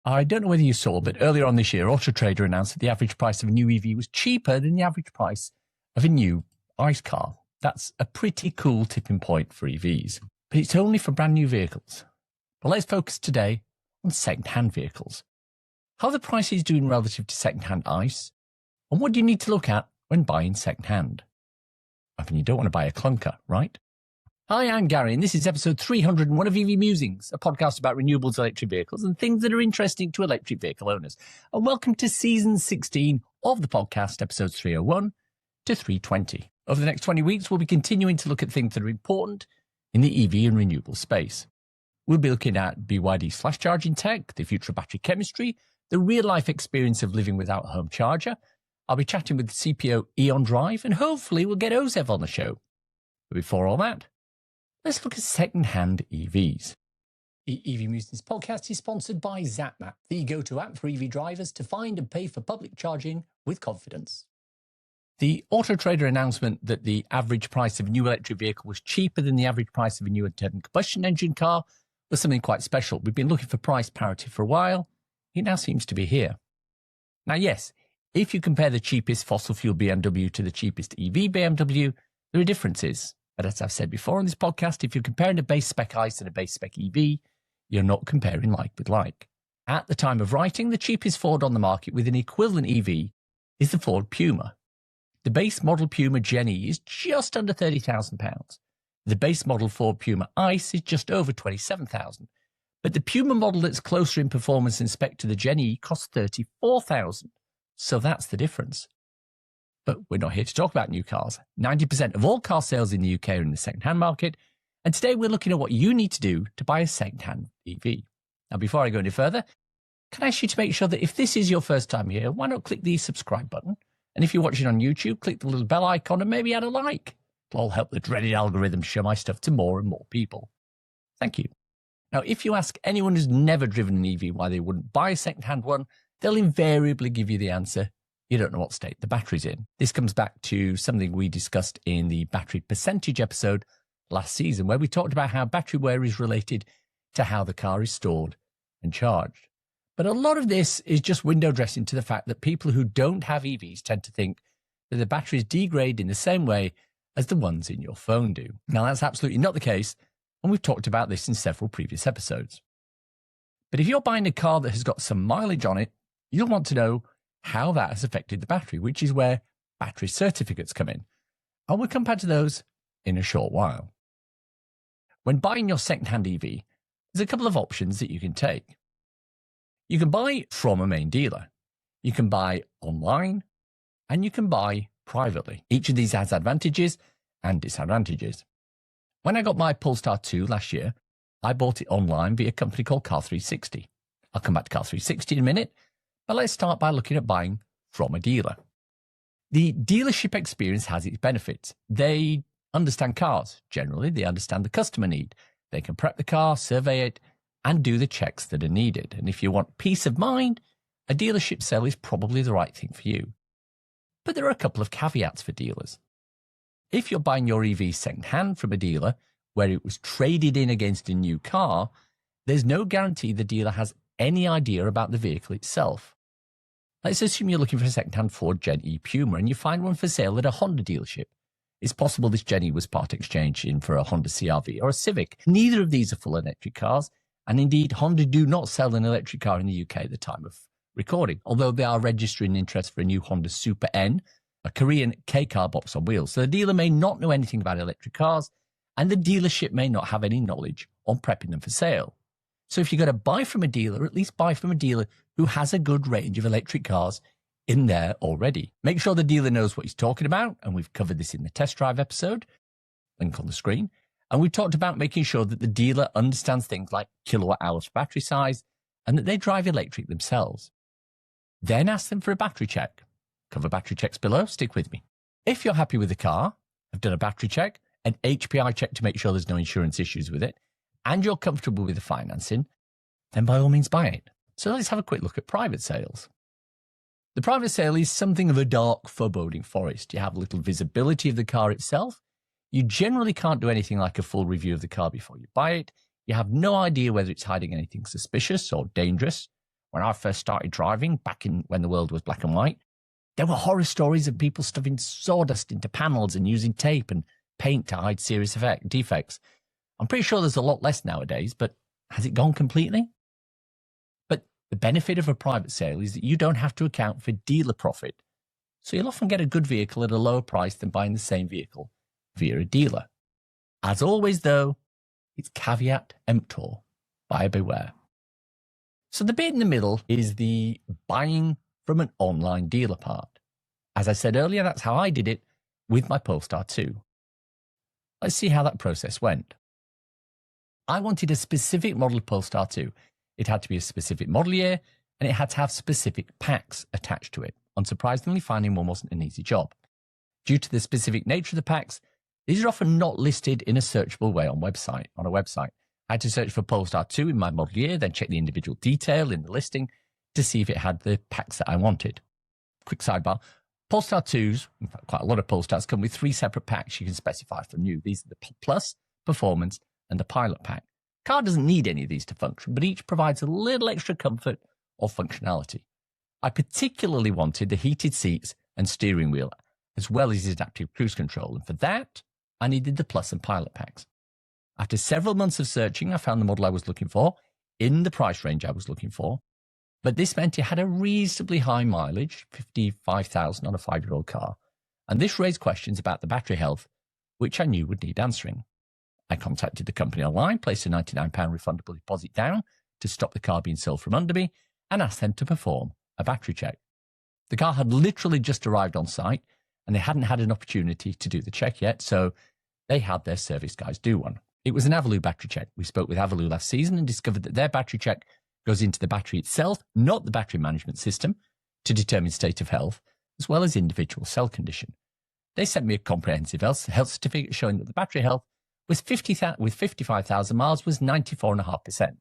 I don't know whether you saw, but earlier on this year, Auto Trader announced that the average price of a new EV was cheaper than the average price of a new ICE car. That's a pretty cool tipping point for EVs, but it's only for brand new vehicles. But let's focus today on second-hand vehicles. How are the prices doing relative to second-hand ICE? And what do you need to look at when buying second-hand? I mean, you don't want to buy a clunker, right? Hi, I'm Gary, and this is episode 301 of EV Musings, a podcast about renewables, electric vehicles, and things that are interesting to electric vehicle owners. And welcome to season 16 of the podcast, episodes 301 to 320. Over the next 20 weeks, we'll be continuing to look at things that are important in the EV and renewable space. We'll be looking at BYD flash charging tech, the future of battery chemistry, the real-life experience of living without a home charger. I'll be chatting with the CPO Eon Drive, and hopefully we'll get Ozev on the show. But before all that, let's look at second-hand EVs. The EV Musings podcast is sponsored by ZapMap, the go-to app for EV drivers to find and pay for public charging with confidence. The Auto Trader announcement that the average price of a new electric vehicle was cheaper than the average price of a new internal combustion engine car was something quite special. We've been looking for price parity for a while. It now seems to be here. Now, yes, if you compare the cheapest fossil fuel BMW to the cheapest EV BMW, there are differences. But as I've said before on this podcast, if you're comparing a base spec ICE and a base spec EV, you're not comparing like with like. At the time of writing, the cheapest Ford on the market with an equivalent EV is the Ford Puma. The base model Puma Gen E is just under £30,000. The base model Ford Puma ICE is just over £27,000. But the Puma model that's closer in performance and spec to the Gen E costs £34,000. So that's the difference. But we're not here to talk about new cars. 90% of all car sales in the UK are in the second-hand market, and today we're looking at what you need to do to buy a second-hand EV. Now, before I go any further, can I ask you to make sure that if this is your first time here, why not click the subscribe button? And if you're watching on YouTube, click the little bell icon and maybe add a like. It'll all help the dreaded algorithm show my stuff to more and more people. Thank you. Now, if you ask anyone who's never driven an EV why they wouldn't buy a second-hand one, they'll invariably give you the answer: you don't know what state the battery's in. This comes back to something we discussed in the battery percentage episode last season, where we talked about how battery wear is related to how the car is stored and charged. But a lot of this is just window dressing to the fact that people who don't have EVs tend to think that the batteries degrade in the same way as the ones in your phone do. Now, that's absolutely not the case, and we've talked about this in several previous episodes. But if you're buying a car that has got some mileage on it, you'll want to know how that has affected the battery, which is where battery certificates come in. And we'll come back to those in a short while. When buying your second-hand EV, there's a couple of options that you can take. You can buy from a main dealer, you can buy online, and you can buy privately. Each of these has advantages and disadvantages. When I got my Polestar 2 last year, I bought it online via a company called Car360. I'll come back to Car360 in a minute, but let's start by looking at buying from a dealer. The dealership experience has its benefits. They understand cars. Generally, they understand the customer need. They can prep the car, survey it, and do the checks that are needed. And if you want peace of mind, a dealership sale is probably the right thing for you. But there are a couple of caveats for dealers. If you're buying your EV second-hand from a dealer where it was traded in against a new car, there's no guarantee the dealer has any idea about the vehicle itself. Let's assume you're looking for a second-hand Ford Gen E Puma and you find one for sale at a Honda dealership. It's possible this Gen E was part exchanged in for a Honda CR-V or a Civic. Neither of these are full electric cars, and indeed Honda do not sell an electric car in the UK at the time of recording, although they are registering interest for a new Honda Super N, a Korean K-car box on wheels. So the dealer may not know anything about electric cars, and the dealership may not have any knowledge on prepping them for sale. So if you're going to buy from a dealer, at least buy from a dealer who has a good range of electric cars in there already. Make sure the dealer knows what he's talking about, and we've covered this in the test drive episode, link on the screen. And we've talked about making sure that the dealer understands things like kilowatt hours battery size and that they drive electric themselves. Then ask them for a battery check. Cover battery checks below, stick with me. If you're happy with the car, have done a battery check, an HPI check to make sure there's no insurance issues with it, and you're comfortable with the financing, then by all means buy it. So let's have a quick look at private sales. The private sale is something of a dark, foreboding forest. You have little visibility of the car itself. You generally can't do anything like a full review of the car before you buy it. You have no idea whether it's hiding anything suspicious or dangerous, When I first started driving, back in when the world was black and white, there were horror stories of people stuffing sawdust into panels and using tape and paint to hide serious defects. I'm pretty sure there's a lot less nowadays, but has it gone completely? But the benefit of a private sale is that you don't have to account for dealer profit. So you'll often get a good vehicle at a lower price than buying the same vehicle via a dealer. As always, though, it's caveat emptor, buyer beware. So the bit in the middle is the buying from an online dealer part. As I said earlier, that's how I did it with my Polestar 2. Let's see how that process went. I wanted a specific model of Polestar 2. It had to be a specific model year, and it had to have specific packs attached to it. Unsurprisingly, finding one wasn't an easy job. Due to the specific nature of the packs, these are often not listed in a searchable way on a website. I had to search for Polestar 2 in my model year, then check the individual detail in the listing to see if it had the packs that I wanted. Quick sidebar, Polestar 2s, in fact quite a lot of Polestars, come with 3 separate packs you can specify from new. These are the Plus, Performance, and the Pilot pack. Car doesn't need any of these to function, but each provides a little extra comfort or functionality. I particularly wanted the heated seats and steering wheel, as well as the adaptive cruise control, and for that, I needed the Plus and Pilot packs. After several months of searching, I found the model I was looking for, in the price range I was looking for, but this meant it had a reasonably high mileage, 55,000 on a 5-year-old car, and this raised questions about the battery health, which I knew would need answering. I contacted the company online, placed a £99 refundable deposit down to stop the car being sold from under me, and asked them to perform a battery check. The car had literally just arrived on site, and they hadn't had an opportunity to do the check yet, so they had their service guys do one. It was an Avaloo battery check. We spoke with Avaloo last season and discovered that their battery check goes into the battery itself, not the battery management system, to determine state of health, as well as individual cell condition. They sent me a comprehensive health certificate showing that the battery health with 55,000 miles was 94.5%.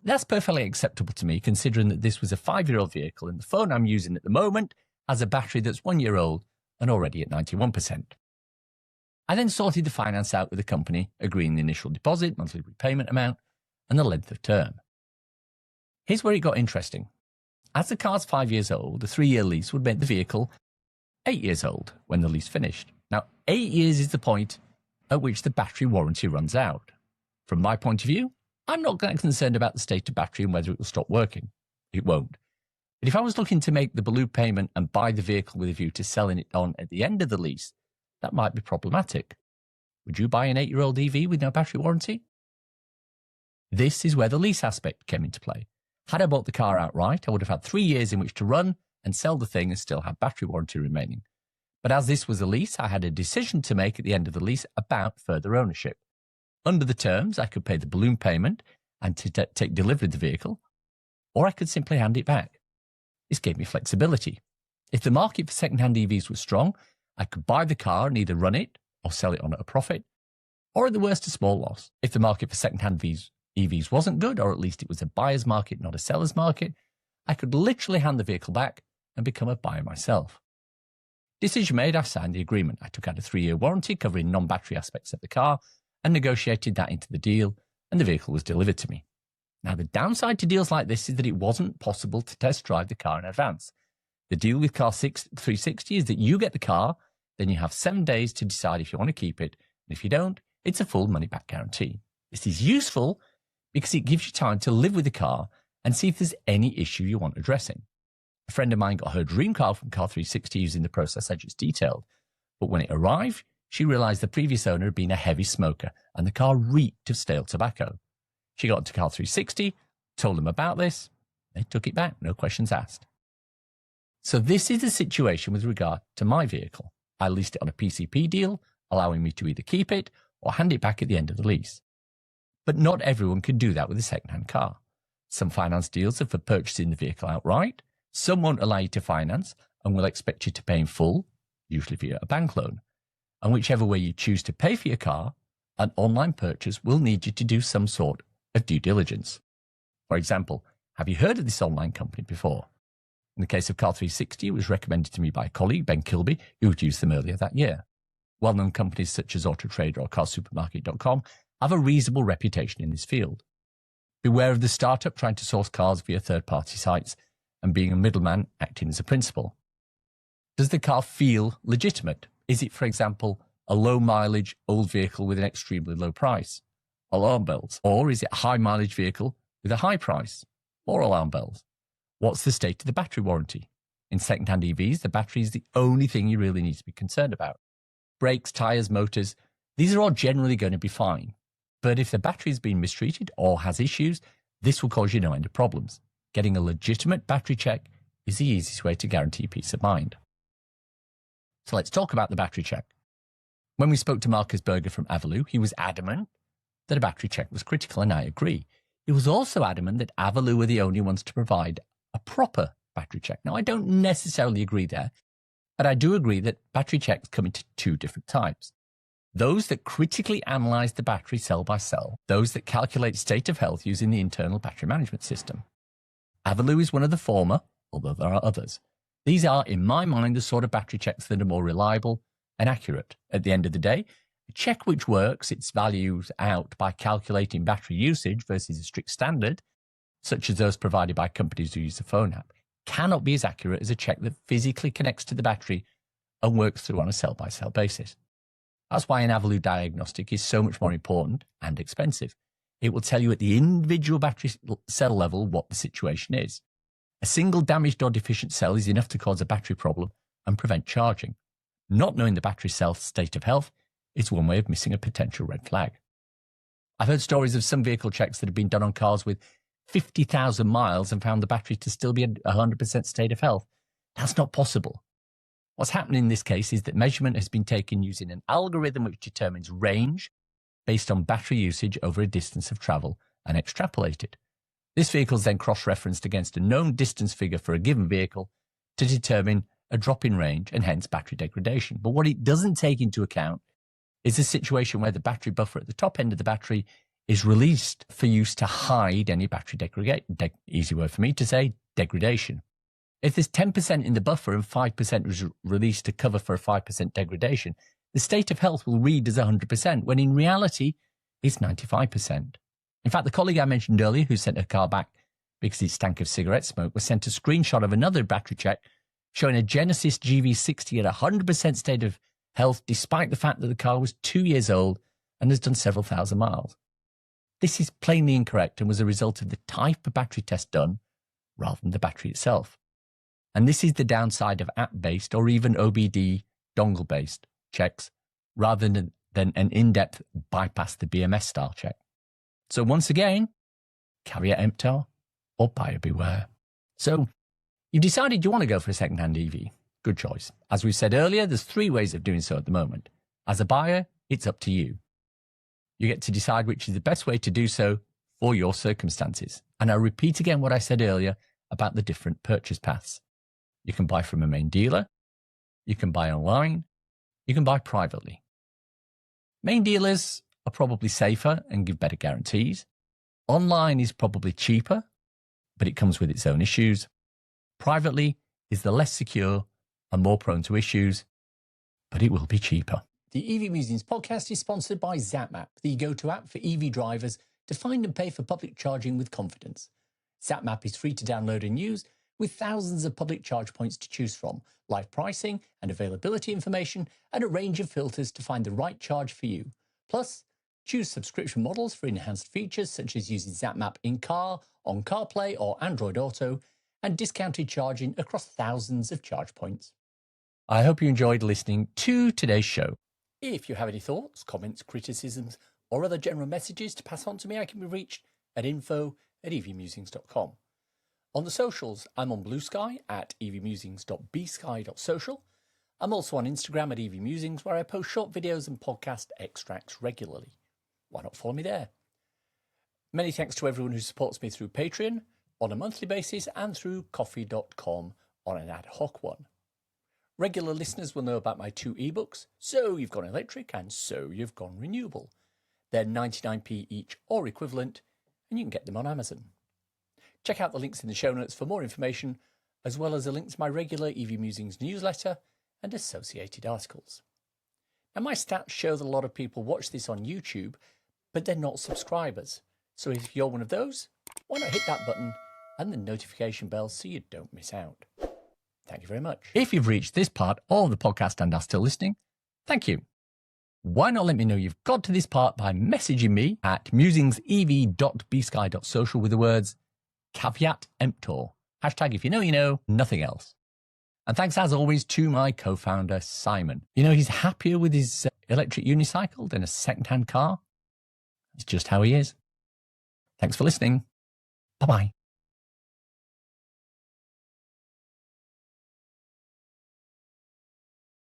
That's perfectly acceptable to me, considering that this was a 5-year-old vehicle and the phone I'm using at the moment has a battery that's 1 year old and already at 91%. I then sorted the finance out with the company, agreeing the initial deposit, monthly repayment amount, and the length of term. Here's where it got interesting. As the car's 5 years old, the 3-year lease would make the vehicle 8 years old when the lease finished. Now, 8 years is the point at which the battery warranty runs out. From my point of view, I'm not that concerned about the state of battery and whether it will stop working. It won't. But if I was looking to make the balloon payment and buy the vehicle with a view to selling it on at the end of the lease, that might be problematic. Would you buy an 8-year-old EV with no battery warranty? This is where the lease aspect came into play. Had I bought the car outright, I would have had 3 years in which to run and sell the thing and still have battery warranty remaining. But as this was a lease, I had a decision to make at the end of the lease about further ownership. Under the terms, I could pay the balloon payment and take delivery of the vehicle, or I could simply hand it back. This gave me flexibility. If the market for second-hand EVs was strong, I could buy the car and either run it or sell it on at a profit, or at the worst, a small loss. If the market for second-hand EVs wasn't good, or at least it was a buyer's market, not a seller's market, I could literally hand the vehicle back and become a buyer myself. Decision made, I signed the agreement. I took out a 3-year warranty covering non-battery aspects of the car and negotiated that into the deal, and the vehicle was delivered to me. Now, the downside to deals like this is that it wasn't possible to test drive the car in advance. The deal with Car 360 is that you get the car, then you have 7 days to decide if you want to keep it, and if you don't, it's a full money-back guarantee. This is useful because it gives you time to live with the car and see if there's any issue you want addressing. A friend of mine got her dream car from Car 360 using the process I just detailed, but when it arrived, she realized the previous owner had been a heavy smoker and the car reeked of stale tobacco. She got to Car 360, told them about this, they took it back, no questions asked. So this is the situation with regard to my vehicle. I leased it on a PCP deal, allowing me to either keep it or hand it back at the end of the lease. But not everyone can do that with a second-hand car. Some finance deals are for purchasing the vehicle outright, some won't allow you to finance and will expect you to pay in full, usually via a bank loan. And whichever way you choose to pay for your car, an online purchase will need you to do some sort of due diligence. For example, have you heard of this online company before? In the case of Car 360, it was recommended to me by a colleague, Ben Kilby, who had used them earlier that year. Well-known companies such as Autotrader or CarSupermarket.com have a reasonable reputation in this field. Beware of the startup trying to source cars via third-party sites and being a middleman acting as a principal. Does the car feel legitimate? Is it, for example, a low-mileage old vehicle with an extremely low price? Alarm bells. Or is it a high-mileage vehicle with a high price? Or alarm bells. What's the state of the battery warranty? In second-hand EVs, the battery is the only thing you really need to be concerned about. Brakes, tyres, motors, these are all generally going to be fine. But if the battery has been mistreated or has issues, this will cause you no end of problems. Getting a legitimate battery check is the easiest way to guarantee peace of mind. So let's talk about the battery check. When we spoke to Marcus Berger from Avalue, he was adamant that a battery check was critical, and I agree. He was also adamant that Avalue were the only ones to provide a proper battery check. Now, I don't necessarily agree there, but I do agree that battery checks come into two different types. Those that critically analyze the battery cell by cell, those that calculate state of health using the internal battery management system. Avalue is one of the former, although there are others. These are, in my mind, the sort of battery checks that are more reliable and accurate. At the end of the day, a check which works its values out by calculating battery usage versus a strict standard, such as those provided by companies who use a phone app, cannot be as accurate as a check that physically connects to the battery and works through on a cell-by-cell basis. That's why an Avalue diagnostic is so much more important and expensive. It will tell you at the individual battery cell level what the situation is. A single damaged or deficient cell is enough to cause a battery problem and prevent charging. Not knowing the battery cell's state of health is one way of missing a potential red flag. I've heard stories of some vehicle checks that have been done on cars with 50,000 miles and found the battery to still be at 100% state of health. That's not possible. What's happening in this case is that measurement has been taken using an algorithm which determines range based on battery usage over a distance of travel and extrapolated. This vehicle is then cross-referenced against a known distance figure for a given vehicle to determine a drop in range and hence battery degradation. But what it doesn't take into account is a situation where the battery buffer at the top end of the battery is released for use to hide any battery degradation. Easy word for me to say, degradation. If there's 10% in the buffer and 5% is released to cover for a 5% degradation, the state of health will read as 100%, when in reality, it's 95%. In fact, the colleague I mentioned earlier who sent her car back because it stank of cigarette smoke was sent a screenshot of another battery check showing a Genesis GV60 at 100% state of health despite the fact that the car was 2 years old and has done several thousand miles. This is plainly incorrect and was a result of the type of battery test done rather than the battery itself. And this is the downside of app-based or even OBD dongle-based checks rather than an in-depth bypass the BMS style check. So once again, caveat emptor or buyer beware. So you've decided you want to go for a second-hand EV. Good choice. As we said earlier, there's 3 ways of doing so at the moment. As a buyer, it's up to you. You get to decide which is the best way to do so for your circumstances. And I'll repeat again what I said earlier about the different purchase paths. You can buy from a main dealer, you can buy online, you can buy privately. Main dealers are probably safer and give better guarantees. Online is probably cheaper, but it comes with its own issues. Privately is the less secure and more prone to issues, but it will be cheaper. The EV Musings podcast is sponsored by ZapMap, the go-to app for EV drivers to find and pay for public charging with confidence. ZapMap is free to download and use, with thousands of public charge points to choose from, live pricing and availability information, and a range of filters to find the right charge for you. Plus, choose subscription models for enhanced features such as using ZapMap in-car, on CarPlay or Android Auto, and discounted charging across thousands of charge points. I hope you enjoyed listening to today's show. If you have any thoughts, comments, criticisms, or other general messages to pass on to me, I can be reached at info@evmusings.com. On the socials, I'm on Blue Sky at evmusings.bsky.social. I'm also on Instagram at evmusings, where I post short videos and podcast extracts regularly. Why not follow me there? Many thanks to everyone who supports me through Patreon on a monthly basis and through coffee.com on an ad hoc one. Regular listeners will know about my 2 ebooks, So You've Gone Electric and So You've Gone Renewable. They're 99p each or equivalent, and you can get them on Amazon. Check out the links in the show notes for more information, as well as a link to my regular EV Musings newsletter and associated articles. Now, my stats show that a lot of people watch this on YouTube, but they're not subscribers. So if you're one of those, why not hit that button and the notification bell so you don't miss out. Thank you very much. If you've reached this part of the podcast and are still listening, thank you. Why not let me know you've got to this part by messaging me at musingsev.bsky.social with the words caveat emptor. Hashtag if you know, you know, nothing else. And thanks as always to my co-founder, Simon. You know, he's happier with his electric unicycle than a second-hand car. It's just how he is. Thanks for listening. Bye-bye.